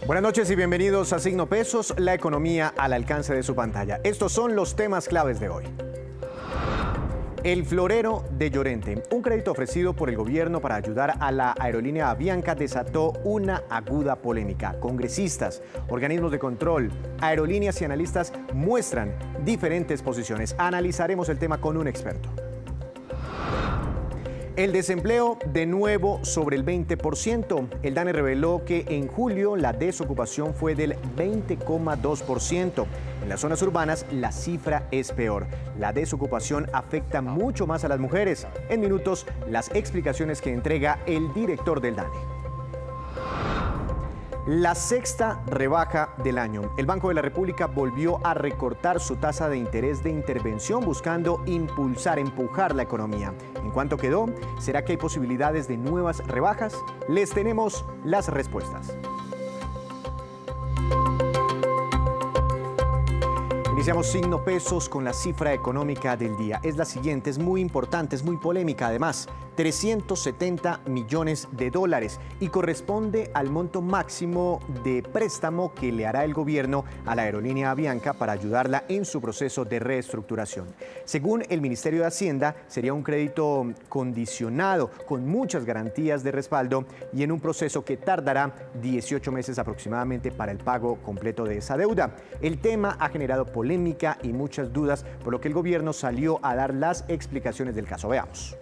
Buenas noches y bienvenidos a Signo Pesos, la economía al alcance de su pantalla. Estos son los temas claves de hoy. El florero de Llorente, un crédito ofrecido por el gobierno para ayudar a la aerolínea Avianca, desató una aguda polémica. Congresistas, organismos de control, aerolíneas y analistas muestran diferentes posiciones. Analizaremos el tema con un experto. El desempleo de nuevo sobre el 20%. El DANE reveló que en julio la desocupación fue del 20,2%. En las zonas urbanas la cifra es peor. La desocupación afecta mucho más a las mujeres. En minutos, las explicaciones que entrega el director del DANE. La sexta rebaja del año. El Banco de la República volvió a recortar su tasa de interés de intervención buscando empujar la economía. ¿En cuánto quedó? ¿Será que hay posibilidades de nuevas rebajas? Les tenemos las respuestas. Iniciamos Signo Pesos con la cifra económica del día. Es la siguiente, es muy importante, es muy polémica además. 370 millones de dólares y corresponde al monto máximo de préstamo que le hará el gobierno a la aerolínea Avianca para ayudarla en su proceso de reestructuración. Según el Ministerio de Hacienda, sería un crédito condicionado con muchas garantías de respaldo y en un proceso que tardará 18 meses aproximadamente para el pago completo de esa deuda. El tema ha generado polémica y muchas dudas, por lo que el gobierno salió a dar las explicaciones del caso. Veamos.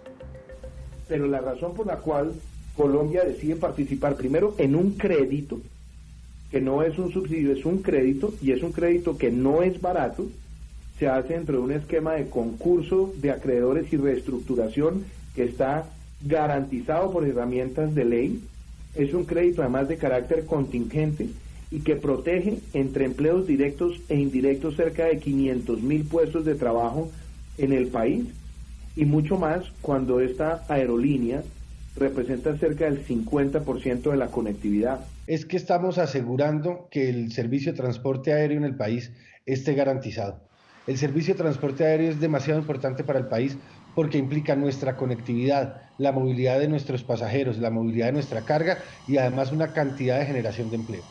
Pero la razón por la cual Colombia decide participar primero en un crédito, que no es un subsidio, es un crédito, y es un crédito que no es barato, se hace dentro de un esquema de concurso de acreedores y reestructuración que está garantizado por herramientas de ley. Es un crédito además de carácter contingente y que protege entre empleos directos e indirectos cerca de 500.000 puestos de trabajo en el país, y mucho más cuando esta aerolínea representa cerca del 50% de la conectividad. Es que estamos asegurando que el servicio de transporte aéreo en el país esté garantizado. El servicio de transporte aéreo es demasiado importante para el país porque implica nuestra conectividad, la movilidad de nuestros pasajeros, la movilidad de nuestra carga y además una cantidad de generación de empleo.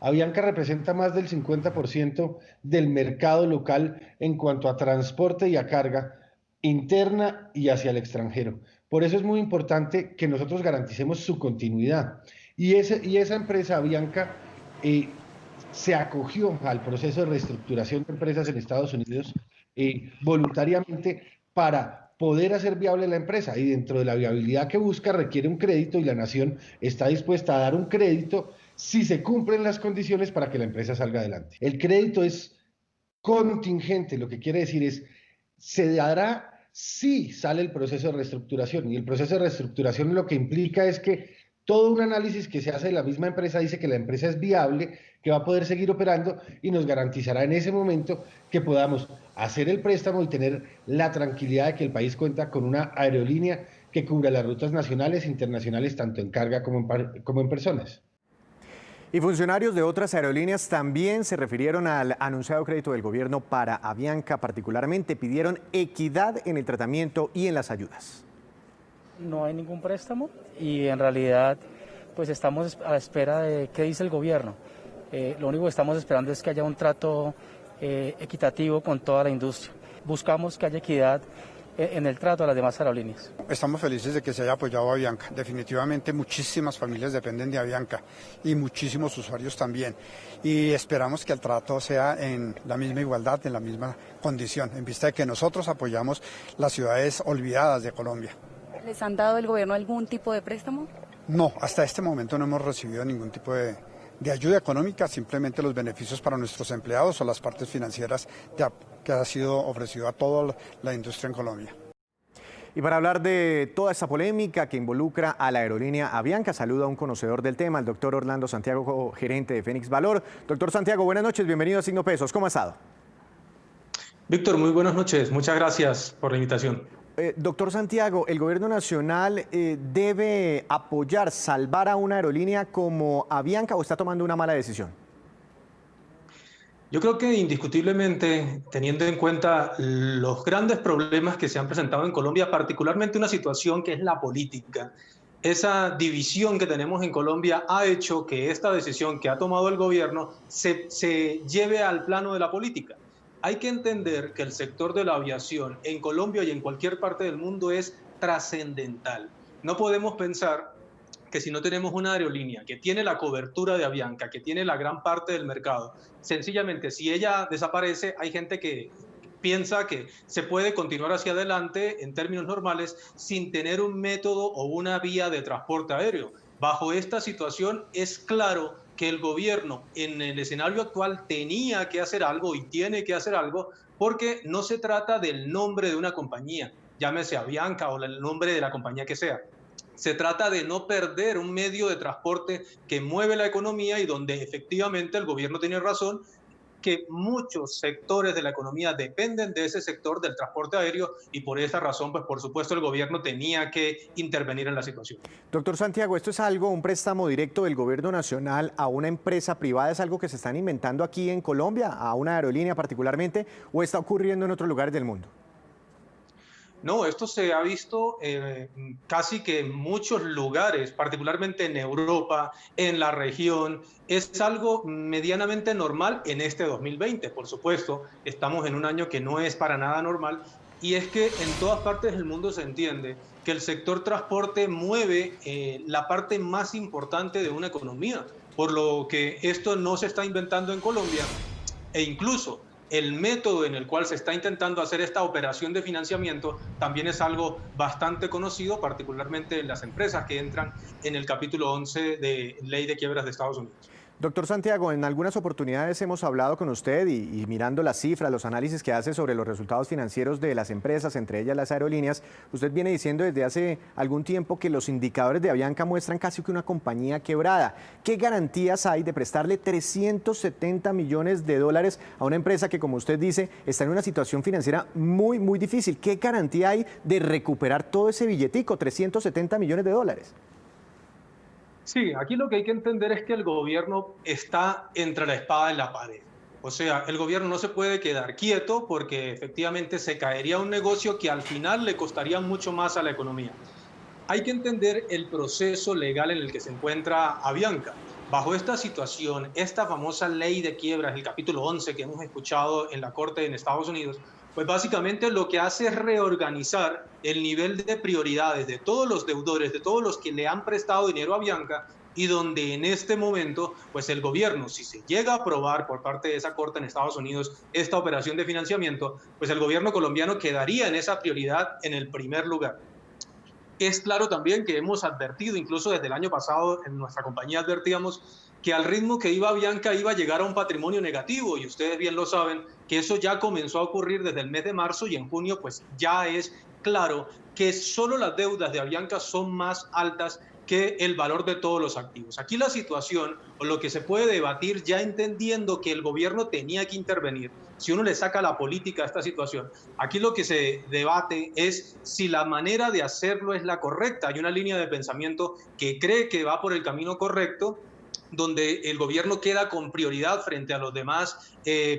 Avianca representa más del 50% del mercado local en cuanto a transporte y a carga interna y hacia el extranjero. Por eso es muy importante que nosotros garanticemos su continuidad. Y esa empresa, Avianca, se acogió al proceso de reestructuración de empresas en Estados Unidos voluntariamente para poder hacer viable la empresa, y dentro de la viabilidad que busca requiere un crédito y la nación está dispuesta a dar un crédito si se cumplen las condiciones para que la empresa salga adelante. El crédito es contingente, lo que quiere decir es se dará si sale el proceso de reestructuración, y el proceso de reestructuración lo que implica es que todo un análisis que se hace de la misma empresa dice que la empresa es viable, que va a poder seguir operando y nos garantizará en ese momento que podamos hacer el préstamo y tener la tranquilidad de que el país cuenta con una aerolínea que cubra las rutas nacionales e internacionales tanto en carga como en personas. Y funcionarios de otras aerolíneas también se refirieron al anunciado crédito del gobierno para Avianca, particularmente pidieron equidad en el tratamiento y en las ayudas. No hay ningún préstamo y en realidad pues estamos a la espera de qué dice el gobierno. Lo único que estamos esperando es que haya un trato equitativo con toda la industria. Buscamos que haya equidad en el trato a las demás aerolíneas. Estamos felices de que se haya apoyado a Avianca. Definitivamente muchísimas familias dependen de Avianca y muchísimos usuarios también. Y esperamos que el trato sea en la misma igualdad, en la misma condición, en vista de que nosotros apoyamos las ciudades olvidadas de Colombia. ¿Les han dado el gobierno algún tipo de préstamo? No, hasta este momento no hemos recibido ningún tipo de ayuda económica, simplemente los beneficios para nuestros empleados o las partes financieras que ha sido ofrecido a toda la industria en Colombia. Y para hablar de toda esta polémica que involucra a la aerolínea Avianca, saludo a un conocedor del tema, el doctor Orlando Santiago, gerente de Fénix Valor. Doctor Santiago, buenas noches, bienvenido a Signo Pesos, ¿cómo ha estado? Víctor, muy buenas noches, muchas gracias por la invitación. Doctor Santiago, ¿el gobierno nacional debe apoyar, salvar a una aerolínea como Avianca o está tomando una mala decisión? Yo creo que indiscutiblemente, teniendo en cuenta los grandes problemas que se han presentado en Colombia, particularmente una situación que es la política, esa división que tenemos en Colombia ha hecho que esta decisión que ha tomado el gobierno se lleve al plano de la política. Hay que entender que el sector de la aviación en Colombia y en cualquier parte del mundo es trascendental. No podemos pensar que si no tenemos una aerolínea que tiene la cobertura de Avianca, que tiene la gran parte del mercado, sencillamente si ella desaparece, hay gente que piensa que se puede continuar hacia adelante en términos normales sin tener un método o una vía de transporte aéreo. Bajo esta situación es claro que el gobierno en el escenario actual tenía que hacer algo y tiene que hacer algo, porque no se trata del nombre de una compañía, llámese Avianca o el nombre de la compañía que sea. Se trata de no perder un medio de transporte que mueve la economía y donde efectivamente el gobierno tiene razón, que muchos sectores de la economía dependen de ese sector del transporte aéreo y por esa razón, pues por supuesto el gobierno tenía que intervenir en la situación. Doctor Santiago, ¿esto es algo, un préstamo directo del gobierno nacional a una empresa privada? ¿Es algo que se están inventando aquí en Colombia, a una aerolínea particularmente, o está ocurriendo en otros lugares del mundo? No, esto se ha visto casi que en muchos lugares, particularmente en Europa, en la región. Es algo medianamente normal en este 2020, por supuesto. Estamos en un año que no es para nada normal. Y es que en todas partes del mundo se entiende que el sector transporte mueve la parte más importante de una economía, por lo que esto no se está inventando en Colombia e incluso el método en el cual se está intentando hacer esta operación de financiamiento también es algo bastante conocido, particularmente en las empresas que entran en el capítulo 11 de Ley de Quiebras de Estados Unidos. Doctor Santiago, en algunas oportunidades hemos hablado con usted y mirando las cifras, los análisis que hace sobre los resultados financieros de las empresas, entre ellas las aerolíneas, usted viene diciendo desde hace algún tiempo que los indicadores de Avianca muestran casi que una compañía quebrada. ¿Qué garantías hay de prestarle 370 millones de dólares a una empresa que, como usted dice, está en una situación financiera muy, muy difícil? ¿Qué garantía hay de recuperar todo ese billetico, 370 millones de dólares? Sí, aquí lo que hay que entender es que el gobierno está entre la espada y la pared. O sea, el gobierno no se puede quedar quieto porque efectivamente se caería un negocio que al final le costaría mucho más a la economía. Hay que entender el proceso legal en el que se encuentra Avianca. Bajo esta situación, esta famosa ley de quiebras, el capítulo 11 que hemos escuchado en la Corte en Estados Unidos, pues básicamente lo que hace es reorganizar el nivel de prioridades de todos los deudores, de todos los que le han prestado dinero a Avianca, y donde en este momento, pues el gobierno, si se llega a aprobar por parte de esa Corte en Estados Unidos esta operación de financiamiento, pues el gobierno colombiano quedaría en esa prioridad en el primer lugar. Es claro también que hemos advertido, incluso desde el año pasado en nuestra compañía advertíamos que al ritmo que iba Avianca iba a llegar a un patrimonio negativo, y ustedes bien lo saben que eso ya comenzó a ocurrir desde el mes de marzo, y en junio pues ya es claro que solo las deudas de Avianca son más altas que el valor de todos los activos. Aquí la situación, o lo que se puede debatir, ya entendiendo que el gobierno tenía que intervenir, si uno le saca la política a esta situación, aquí lo que se debate es si la manera de hacerlo es la correcta. Hay una línea de pensamiento que cree que va por el camino correcto, donde el gobierno queda con prioridad frente a los demás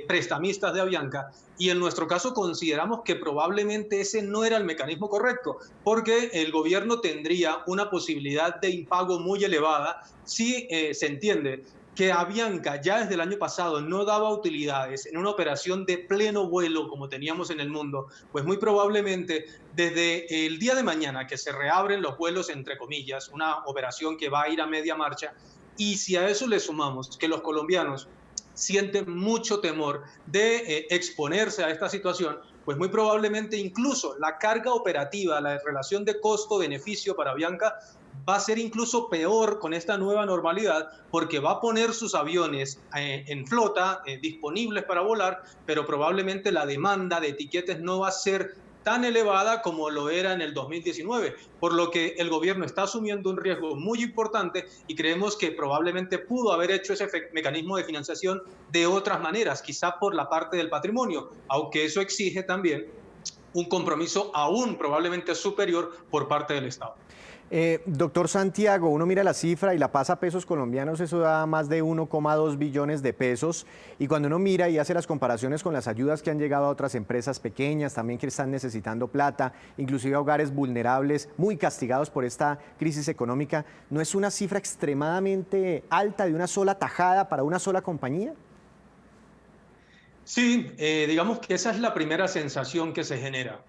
prestamistas de Avianca, y en nuestro caso consideramos que probablemente ese no era el mecanismo correcto, porque el gobierno tendría una posibilidad de impago muy elevada si se entiende que Avianca ya desde el año pasado no daba utilidades en una operación de pleno vuelo como teníamos en el mundo. Pues muy probablemente desde el día de mañana que se reabren los vuelos, entre comillas, una operación que va a ir a media marcha, y si a eso le sumamos que los colombianos sienten mucho temor de exponerse a esta situación, pues muy probablemente incluso la carga operativa, la relación de costo-beneficio para Avianca va a ser incluso peor con esta nueva normalidad, porque va a poner sus aviones en flota, disponibles para volar, pero probablemente la demanda de tiquetes no va a ser tan elevada como lo era en el 2019, por lo que el gobierno está asumiendo un riesgo muy importante, y creemos que probablemente pudo haber hecho ese mecanismo de financiación de otras maneras, quizá por la parte del patrimonio, aunque eso exige también un compromiso aún probablemente superior por parte del Estado. Doctor Santiago, uno mira la cifra y la pasa a pesos colombianos, eso da más de 1,2 billones de pesos. Y cuando uno mira y hace las comparaciones con las ayudas que han llegado a otras empresas pequeñas, también que están necesitando plata, inclusive a hogares vulnerables, muy castigados por esta crisis económica, ¿no es una cifra extremadamente alta de una sola tajada para una sola compañía? Sí, digamos que esa es la primera sensación que se genera.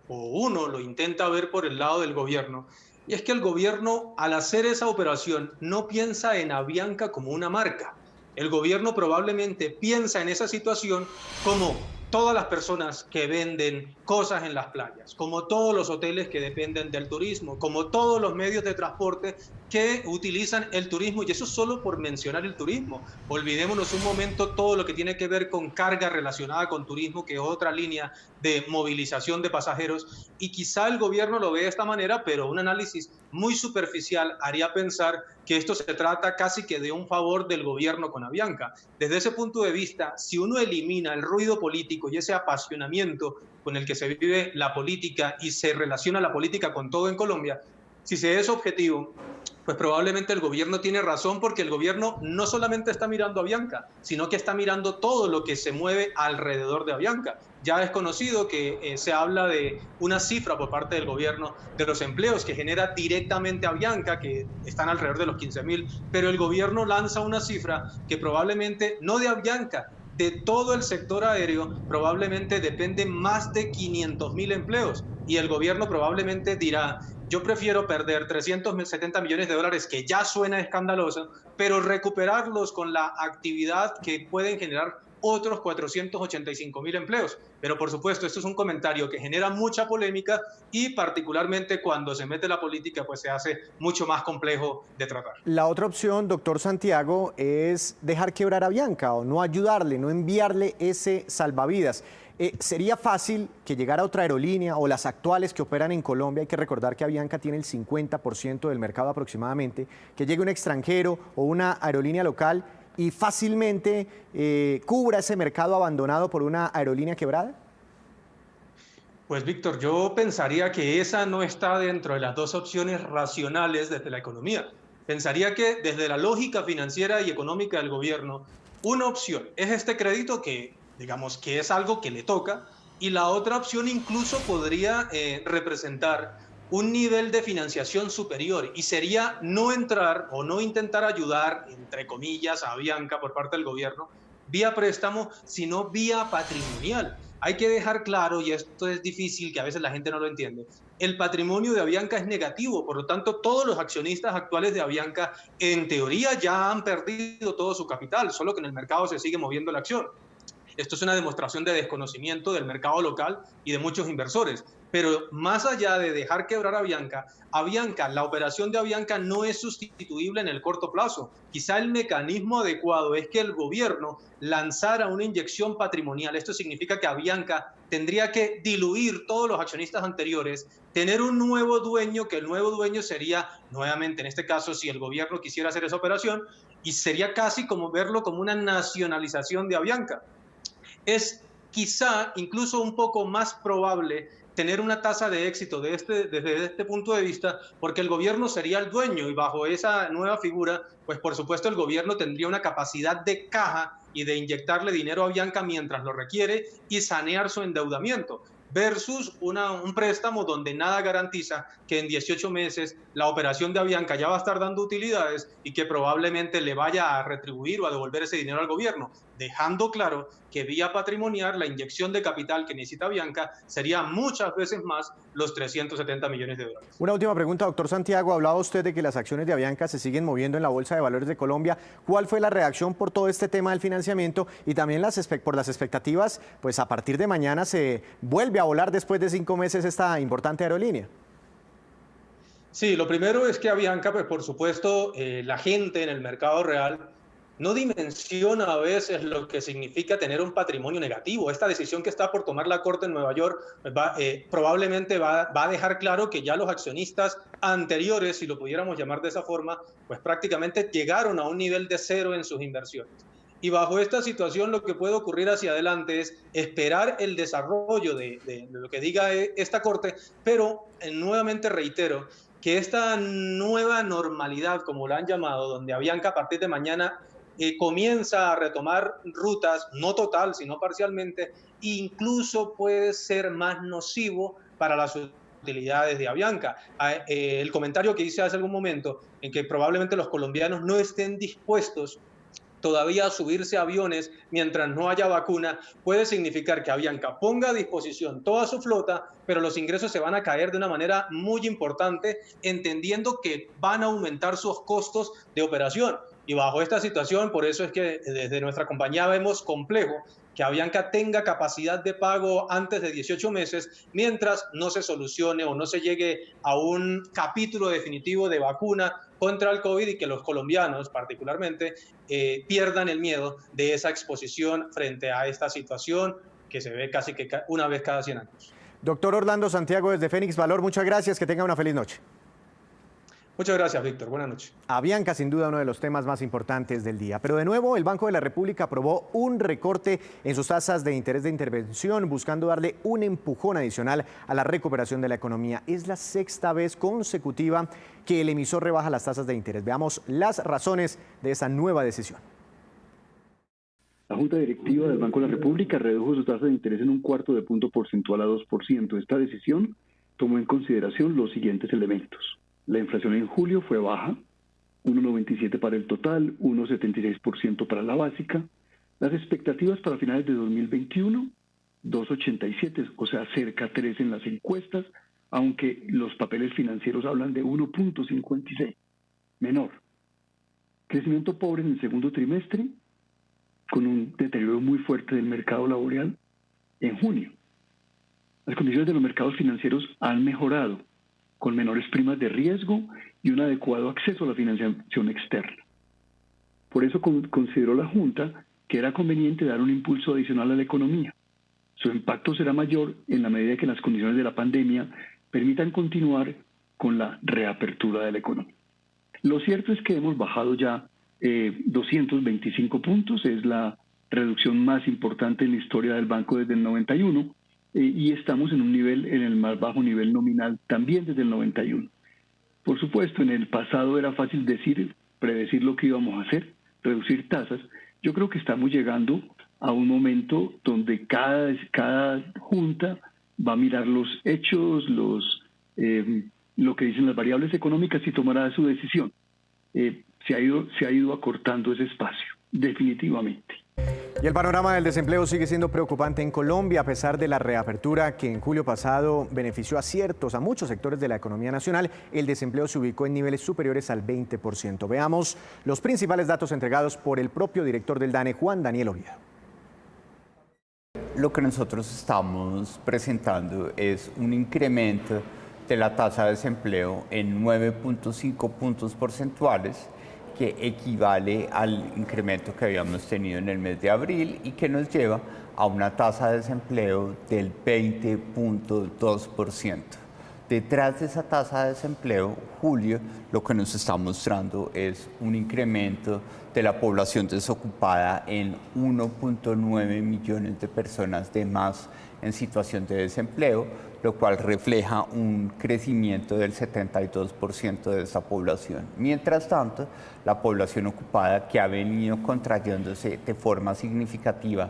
Uno lo intenta ver por el lado del gobierno, y es que el gobierno, al hacer esa operación, no piensa en Avianca como una marca. El gobierno probablemente piensa en esa situación como todas las personas que venden cosas en las playas, como todos los hoteles que dependen del turismo, como todos los medios de transporte que utilizan el turismo, y eso solo por mencionar el turismo. Olvidémonos un momento todo lo que tiene que ver con carga relacionada con turismo, que es otra línea de movilización de pasajeros, y quizá el gobierno lo ve de esta manera, pero un análisis muy superficial haría pensar que esto se trata casi que de un favor del gobierno con Avianca. Desde ese punto de vista, si uno elimina el ruido político y ese apasionamiento con el que se vive la política y se relaciona la política con todo en Colombia, si se es objetivo, pues probablemente el gobierno tiene razón, porque el gobierno no solamente está mirando a Avianca, sino que está mirando todo lo que se mueve alrededor de Avianca. Ya es conocido que se habla de una cifra por parte del gobierno de los empleos que genera directamente Avianca, que están alrededor de los 15.000, pero el gobierno lanza una cifra que probablemente no de Avianca, de todo el sector aéreo, probablemente dependen más de 500.000 empleos, y el gobierno probablemente dirá: yo prefiero perder 370 millones de dólares, que ya suena escandaloso, pero recuperarlos con la actividad que pueden generar otros 485.000 empleos. Pero por supuesto, esto es un comentario que genera mucha polémica, y particularmente cuando se mete la política, pues se hace mucho más complejo de tratar. La otra opción, doctor Santiago, es dejar quebrar a Avianca o no ayudarle, no enviarle ese salvavidas. ¿Sería fácil que llegara otra aerolínea o las actuales que operan en Colombia? Hay que recordar que Avianca tiene el 50% del mercado aproximadamente, que llegue un extranjero o una aerolínea local y fácilmente cubra ese mercado abandonado por una aerolínea quebrada? Pues Víctor, yo pensaría que esa no está dentro de las dos opciones racionales desde la economía. Pensaría que desde la lógica financiera y económica del gobierno, una opción es este crédito que, digamos, que es algo que le toca, y la otra opción incluso podría representar un nivel de financiación superior, y sería no entrar o no intentar ayudar, entre comillas, a Avianca por parte del gobierno vía préstamo, sino vía patrimonial. Hay que dejar claro, y esto es difícil, que a veces la gente no lo entiende, el patrimonio de Avianca es negativo, por lo tanto todos los accionistas actuales de Avianca en teoría ya han perdido todo su capital, solo que en el mercado se sigue moviendo la acción. Esto es una demostración de desconocimiento del mercado local y de muchos inversores. Pero más allá de dejar quebrar a Avianca, la operación de Avianca no es sustituible en el corto plazo. Quizá el mecanismo adecuado es que el gobierno lanzara una inyección patrimonial. Esto significa que Avianca tendría que diluir todos los accionistas anteriores, tener un nuevo dueño, que el nuevo dueño sería, nuevamente en este caso, si el gobierno quisiera hacer esa operación, y sería casi como verlo como una nacionalización de Avianca. Es quizá incluso un poco más probable tener una tasa de éxito desde este punto de vista, porque el gobierno sería el dueño, y bajo esa nueva figura, pues por supuesto el gobierno tendría una capacidad de caja y de inyectarle dinero a Avianca mientras lo requiere y sanear su endeudamiento, versus un préstamo donde nada garantiza que en 18 meses la operación de Avianca ya va a estar dando utilidades y que probablemente le vaya a retribuir o a devolver ese dinero al gobierno, dejando claro que vía patrimonial la inyección de capital que necesita Avianca sería muchas veces más los 370 millones de dólares. Una última pregunta, doctor Santiago. Hablaba usted de que las acciones de Avianca se siguen moviendo en la Bolsa de Valores de Colombia. ¿Cuál fue la reacción por todo este tema del financiamiento y también por las expectativas? Pues a partir de mañana se vuelve a volar después de 5 meses esta importante aerolínea. Sí, lo primero es que Avianca, pues por supuesto, la gente en el mercado real no dimensiona a veces lo que significa tener un patrimonio negativo. Esta decisión que está por tomar la Corte en Nueva York probablemente va a dejar claro que ya los accionistas anteriores, si lo pudiéramos llamar de esa forma, pues prácticamente llegaron a un nivel de cero en sus inversiones. Y bajo esta situación lo que puede ocurrir hacia adelante es esperar el desarrollo de lo que diga esta Corte, pero nuevamente reitero que esta nueva normalidad, como la han llamado, donde Avianca a partir de mañana comienza a retomar rutas, no total, sino parcialmente, incluso puede ser más nocivo para las utilidades de Avianca. El comentario que hice hace algún momento, en que probablemente los colombianos no estén dispuestos todavía a subirse a aviones mientras no haya vacuna, puede significar que Avianca ponga a disposición toda su flota, pero los ingresos se van a caer de una manera muy importante, entendiendo que van a aumentar sus costos de operación. Y bajo esta situación, por eso es que desde nuestra compañía vemos complejo que Avianca tenga capacidad de pago antes de 18 meses, mientras no se solucione o no se llegue a un capítulo definitivo de vacuna contra el COVID y que los colombianos particularmente pierdan el miedo de esa exposición frente a esta situación que se ve casi que una vez cada 100 años. Doctor Orlando Santiago desde Fénix Valor, muchas gracias, que tenga una feliz noche. Muchas gracias, Víctor. Buenas noches. Avianca, sin duda, uno de los temas más importantes del día. Pero de nuevo, el Banco de la República aprobó un recorte en sus tasas de interés de intervención, buscando darle un empujón adicional a la recuperación de la economía. Es la sexta vez consecutiva que el emisor rebaja las tasas de interés. Veamos las razones de esa nueva decisión. La Junta Directiva del Banco de la República redujo su tasa de interés en 1/4 de punto porcentual a 2%. Esta decisión tomó en consideración los siguientes elementos. La inflación en julio fue baja, 1,97 para el total, 1,76% para la básica. Las expectativas para finales de 2021, 2,87, o sea, cerca a 3 en las encuestas, aunque los papeles financieros hablan de 1,56, menor. Crecimiento pobre en el segundo trimestre, con un deterioro muy fuerte del mercado laboral en junio. Las condiciones de los mercados financieros han mejorado, con menores primas de riesgo y un adecuado acceso a la financiación externa. Por eso consideró la Junta que era conveniente dar un impulso adicional a la economía. Su impacto será mayor en la medida que las condiciones de la pandemia permitan continuar con la reapertura de la economía. Lo cierto es que hemos bajado ya 225 puntos, es la reducción más importante en la historia del banco desde el 91, y estamos en un nivel, en el más bajo nivel nominal también desde el 91. Por supuesto, en el pasado era fácil predecir lo que íbamos a hacer, reducir tasas. Yo creo que estamos llegando a un momento donde cada junta va a mirar los hechos, lo que dicen las variables económicas y tomará su decisión. Se ha ido acortando ese espacio, definitivamente. Y el panorama del desempleo sigue siendo preocupante en Colombia, a pesar de la reapertura que en julio pasado benefició a muchos sectores de la economía nacional. El desempleo se ubicó en niveles superiores al 20%. Veamos los principales datos entregados por el propio director del DANE, Juan Daniel Oviedo. Lo que nosotros estamos presentando es un incremento de la tasa de desempleo en 9.5 puntos porcentuales, que equivale al incremento que habíamos tenido en el mes de abril y que nos lleva a una tasa de desempleo del 20.2%. Detrás de esa tasa de desempleo, julio, lo que nos está mostrando es un incremento de la población desocupada en 1.9 millones de personas de más en situación de desempleo, lo cual refleja un crecimiento del 72% de esa población. Mientras tanto, la población ocupada, que ha venido contrayéndose de forma significativa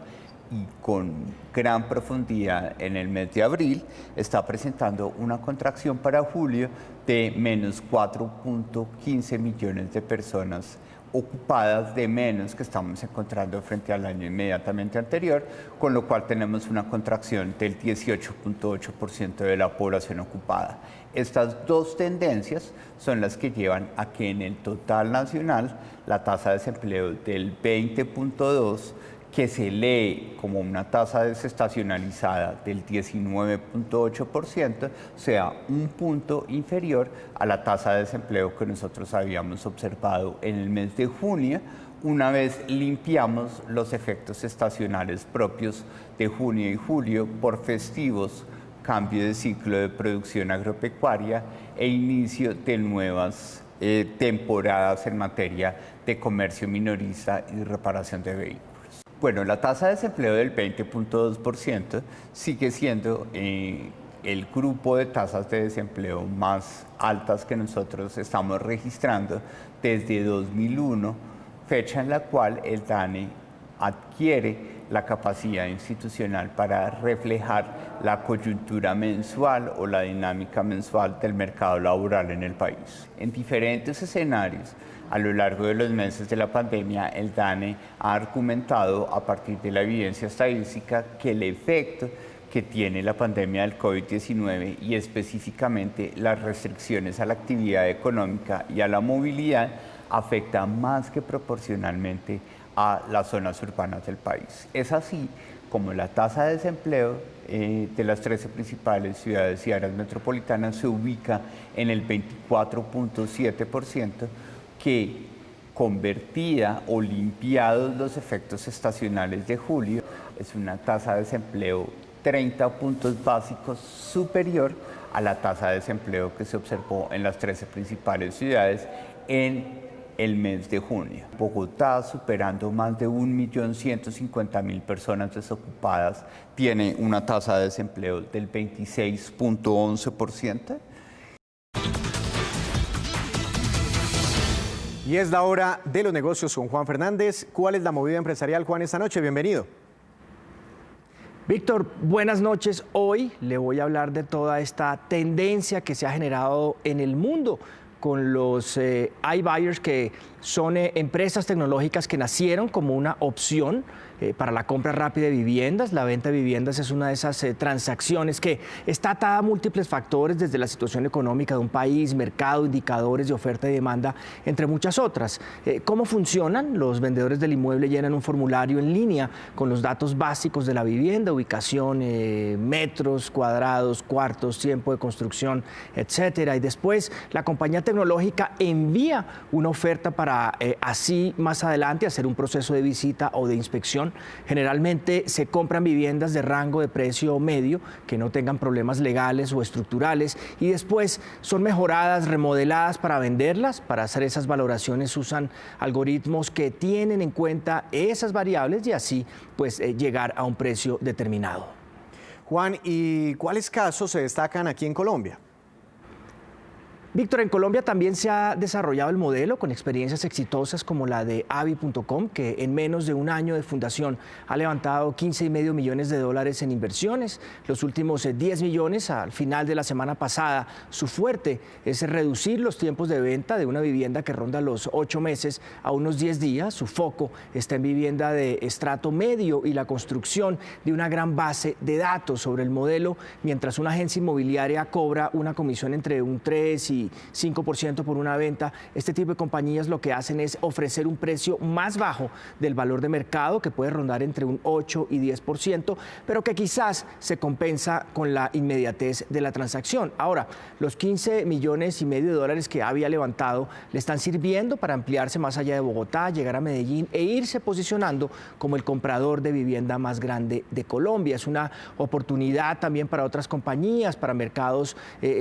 y con gran profundidad en el mes de abril, está presentando una contracción para julio de menos 4.15 millones de personas ocupadas de menos que estamos encontrando frente al año inmediatamente anterior, con lo cual tenemos una contracción del 18.8% de la población ocupada. Estas dos tendencias son las que llevan a que en el total nacional la tasa de desempleo del 20.2%, que se lee como una tasa desestacionalizada del 19.8%, sea un punto inferior a la tasa de desempleo que nosotros habíamos observado en el mes de junio, una vez limpiamos los efectos estacionales propios de junio y julio por festivos, cambio de ciclo de producción agropecuaria e inicio de nuevas temporadas en materia de comercio minorista y reparación de vehículos. Bueno, la tasa de desempleo del 20.2% sigue siendo el grupo de tasas de desempleo más altas que nosotros estamos registrando desde 2001, fecha en la cual el DANE adquiere la capacidad institucional para reflejar la coyuntura mensual o la dinámica mensual del mercado laboral en el país. En diferentes escenarios, a lo largo de los meses de la pandemia, el DANE ha argumentado a partir de la evidencia estadística que el efecto que tiene la pandemia del COVID-19 y específicamente las restricciones a la actividad económica y a la movilidad afecta más que proporcionalmente a las zonas urbanas del país. Es así como la tasa de desempleo de las 13 principales ciudades y áreas metropolitanas se ubica en el 24.7%, que convertida o limpiados los efectos estacionales de julio, es una tasa de desempleo 30 puntos básicos superior a la tasa de desempleo que se observó en las 13 principales ciudades en el mes de junio. Bogotá, superando más de 1.150.000 personas desocupadas, tiene una tasa de desempleo del 26.11%. Y es la hora de los negocios con Juan Fernández. ¿Cuál es la movida empresarial, Juan, esta noche? Bienvenido. Víctor, buenas noches. Hoy le voy a hablar de toda esta tendencia que se ha generado en el mundo con los iBuyers, que son empresas tecnológicas que nacieron como una opción para la compra rápida de viviendas. La venta de viviendas es una de esas transacciones que está atada a múltiples factores, desde la situación económica de un país, mercado, indicadores de oferta y demanda, entre muchas otras. ¿Cómo funcionan? Los vendedores del inmueble llenan un formulario en línea con los datos básicos de la vivienda, ubicación, metros cuadrados, cuartos, tiempo de construcción, etcétera. Y después la compañía tecnológica envía una oferta para así más adelante hacer un proceso de visita o de inspección. Generalmente se compran viviendas de rango de precio medio que no tengan problemas legales o estructurales y después son mejoradas, remodeladas para venderlas. Para hacer esas valoraciones usan algoritmos que tienen en cuenta esas variables y así pues llegar a un precio determinado. Juan, ¿y cuáles casos se destacan aquí en Colombia? Víctor, en Colombia también se ha desarrollado el modelo con experiencias exitosas como la de Avi.com, que en menos de un año de fundación ha levantado $15,5 millones en inversiones. Los últimos 10 millones al final de la semana pasada. Su fuerte es reducir los tiempos de venta de una vivienda que ronda los 8 meses a unos 10 días. Su foco está en vivienda de estrato medio y la construcción de una gran base de datos sobre el modelo, mientras una agencia inmobiliaria cobra una comisión entre un 3 y 5% por una venta. Este tipo de compañías lo que hacen es ofrecer un precio más bajo del valor de mercado, que puede rondar entre un 8 y 10%, pero que quizás se compensa con la inmediatez de la transacción. Ahora, los $15,5 millones que había levantado le están sirviendo para ampliarse más allá de Bogotá, llegar a Medellín e irse posicionando como el comprador de vivienda más grande de Colombia. Es una oportunidad también para otras compañías, para mercados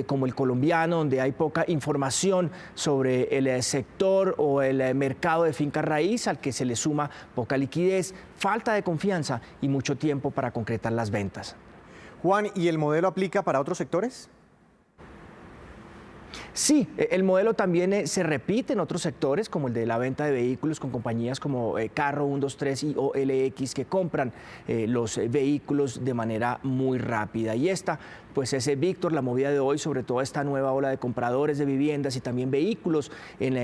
como el colombiano, donde hay poca información sobre el sector o el mercado de finca raíz, al que se le suma poca liquidez, falta de confianza y mucho tiempo para concretar las ventas. Juan, ¿y el modelo aplica para otros sectores? Sí, el modelo también se repite en otros sectores, como el de la venta de vehículos con compañías como Carro 123 y OLX, que compran los vehículos de manera muy rápida. Y esta, pues es, Víctor, la movida de hoy sobre toda esta nueva ola de compradores de viviendas y también vehículos en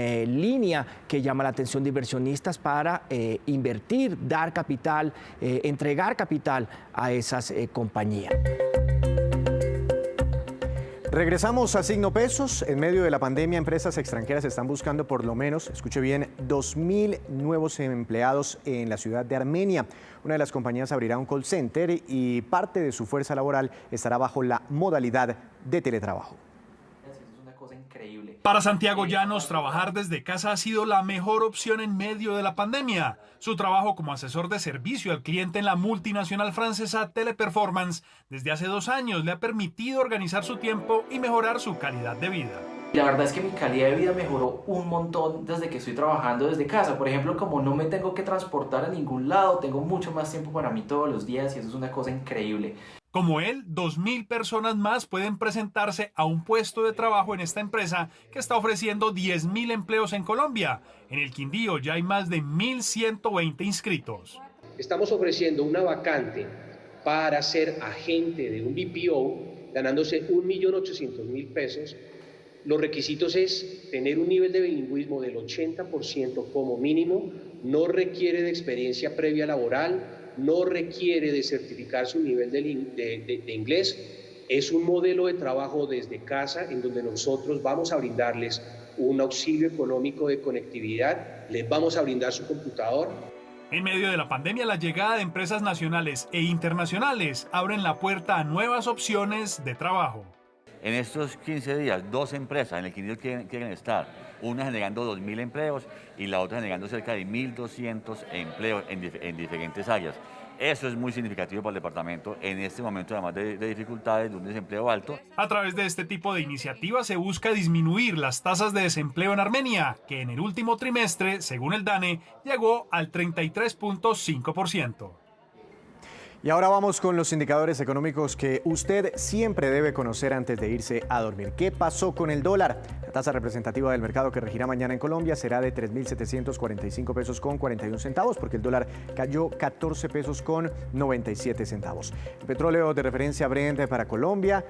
línea, que llama la atención de inversionistas para invertir, dar capital, entregar capital a esas compañías. Regresamos a Signo Pesos. En medio de la pandemia, empresas extranjeras están buscando por lo menos, escuche bien, 2.000 nuevos empleados en la ciudad de Armenia. Una de las compañías abrirá un call center y parte de su fuerza laboral estará bajo la modalidad de teletrabajo. Para Santiago Llanos, trabajar desde casa ha sido la mejor opción en medio de la pandemia. Su trabajo como asesor de servicio al cliente en la multinacional francesa Teleperformance desde hace 2 años le ha permitido organizar su tiempo y mejorar su calidad de vida. La verdad es que mi calidad de vida mejoró un montón desde que estoy trabajando desde casa. Por ejemplo, como no me tengo que transportar a ningún lado, tengo mucho más tiempo para mí todos los días y eso es una cosa increíble. Como él, 2.000 personas más pueden presentarse a un puesto de trabajo en esta empresa que está ofreciendo 10.000 empleos en Colombia. En el Quindío ya hay más de 1.120 inscritos. Estamos ofreciendo una vacante para ser agente de un BPO, ganándose 1.800.000 pesos. Los requisitos es tener un nivel de bilingüismo del 80% como mínimo, no requiere de experiencia previa laboral, no requiere de certificar su nivel de inglés. Es un modelo de trabajo desde casa en donde nosotros vamos a brindarles un auxilio económico de conectividad, les vamos a brindar su computador. En medio de la pandemia, la llegada de empresas nacionales e internacionales abren la puerta a nuevas opciones de trabajo. En estos 15 días, 2 empresas en el Quindío quieren estar, una generando 2.000 empleos y la otra generando cerca de 1.200 empleos en diferentes áreas. Eso es muy significativo para el departamento en este momento, además de dificultades de un desempleo alto. A través de este tipo de iniciativas se busca disminuir las tasas de desempleo en Armenia, que en el último trimestre, según el DANE, llegó al 33.5%. Y ahora vamos con los indicadores económicos que usted siempre debe conocer antes de irse a dormir. ¿Qué pasó con el dólar? La tasa representativa del mercado que regirá mañana en Colombia será de 3.745 pesos con 41 centavos, porque el dólar cayó 14 pesos con 97 centavos. El petróleo de referencia Brent para Colombia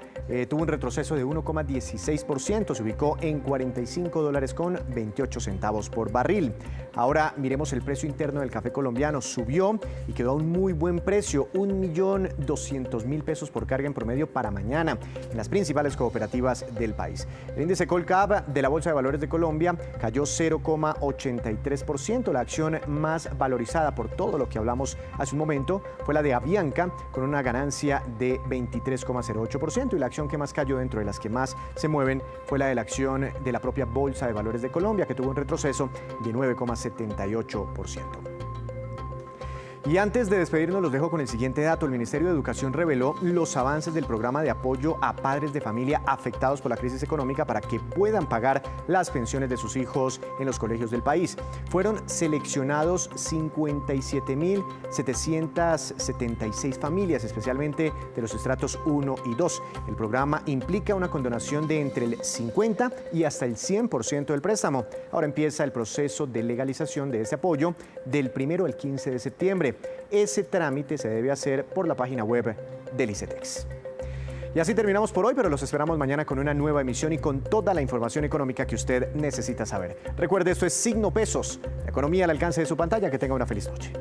tuvo un retroceso de 1,16%, se ubicó en $45 con 28 centavos por barril. Ahora miremos el precio interno del café colombiano, subió y quedó a un muy buen precio, 1.200.000 pesos por carga en promedio para mañana en las principales cooperativas del país. El índice Colcap de la Bolsa de Valores de Colombia cayó 0,83%. La acción más valorizada por todo lo que hablamos hace un momento fue la de Avianca, con una ganancia de 23,08%, y la acción que más cayó dentro de las que más se mueven fue la de la acción de la propia Bolsa de Valores de Colombia, que tuvo un retroceso de 9,78%. Y antes de despedirnos, los dejo con el siguiente dato. El Ministerio de Educación reveló los avances del programa de apoyo a padres de familia afectados por la crisis económica para que puedan pagar las pensiones de sus hijos en los colegios del país. Fueron seleccionados 57.776 familias, especialmente de los estratos 1 y 2. El programa implica una condonación de entre el 50 y hasta el 100% del préstamo. Ahora empieza el proceso de legalización de este apoyo del 1 al 15 de septiembre. Ese trámite se debe hacer por la página web del ICETEX. Y así terminamos por hoy, pero los esperamos mañana con una nueva emisión y con toda la información económica que usted necesita saber. Recuerde, esto es Signo Pesos, la economía al alcance de su pantalla. Que tenga una feliz noche.